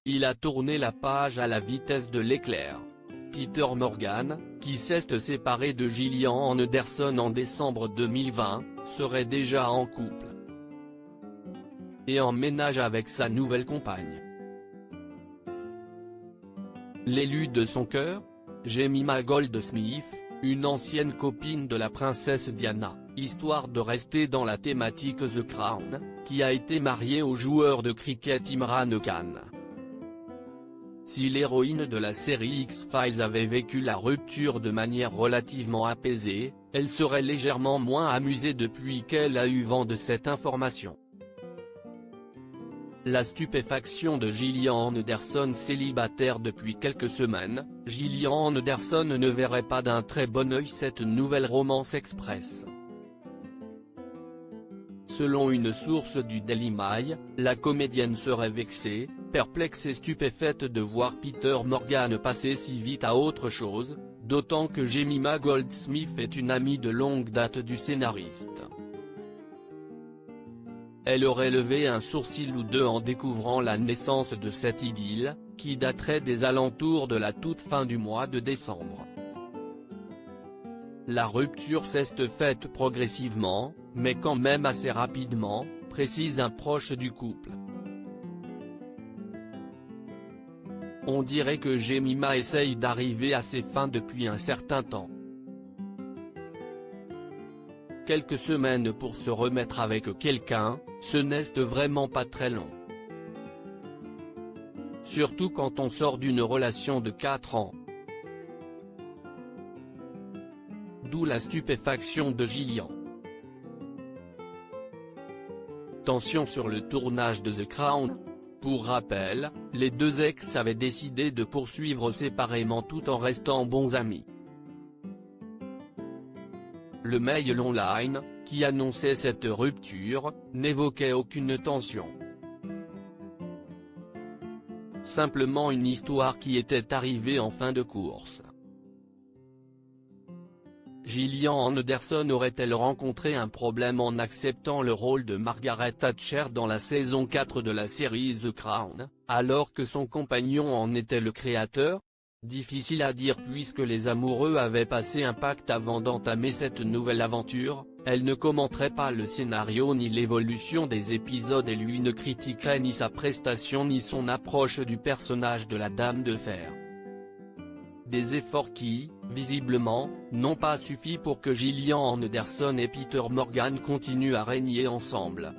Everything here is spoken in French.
il a tourné la page à la vitesse de l'éclair. Peter Morgan, qui s'est séparé de Gillian Anderson en décembre 2020, serait déjà en couple et en ménage avec sa nouvelle compagne. L'élu de son cœur, Jemima Goldsmith, une ancienne copine de la princesse Diana, histoire de rester dans la thématique The Crown, qui a été mariée au joueur de cricket Imran Khan. Si l'héroïne de la série X-Files avait vécu la rupture de manière relativement apaisée, elle serait légèrement moins amusée depuis qu'elle a eu vent de cette information. La stupéfaction de Gillian Anderson célibataire depuis quelques semaines, Gillian Anderson ne verrait pas d'un très bon œil cette nouvelle romance express. Selon une source du Daily Mail, la comédienne serait vexée, perplexe et stupéfaite de voir Peter Morgan passer si vite à autre chose, d'autant que Jemima Goldsmith est une amie de longue date du scénariste. Elle aurait levé un sourcil ou deux en découvrant la naissance de cette idylle, qui daterait des alentours de la toute fin du mois de décembre. La rupture s'est faite progressivement, mais quand même assez rapidement, précise un proche du couple. On dirait que Jemima essaye d'arriver à ses fins depuis un certain temps. Quelques semaines pour se remettre avec quelqu'un, ce n'est vraiment pas très long. Surtout quand on sort d'une relation de 4 ans. D'où la stupéfaction de Gillian. Tension sur le tournage de The Crown. Pour rappel, les deux ex avaient décidé de poursuivre séparément tout en restant bons amis. Le Mail Online, qui annonçait cette rupture, n'évoquait aucune tension. Simplement une histoire qui était arrivée en fin de course. Gillian Anderson aurait-elle rencontré un problème en acceptant le rôle de Margaret Thatcher dans la saison 4 de la série The Crown, alors que son compagnon en était le créateur? Difficile à dire puisque les amoureux avaient passé un pacte avant d'entamer cette nouvelle aventure, elle ne commenterait pas le scénario ni l'évolution des épisodes et lui ne critiquerait ni sa prestation ni son approche du personnage de la Dame de Fer. Des efforts qui, visiblement, n'ont pas suffi pour que Gillian Anderson et Peter Morgan continuent à régner ensemble.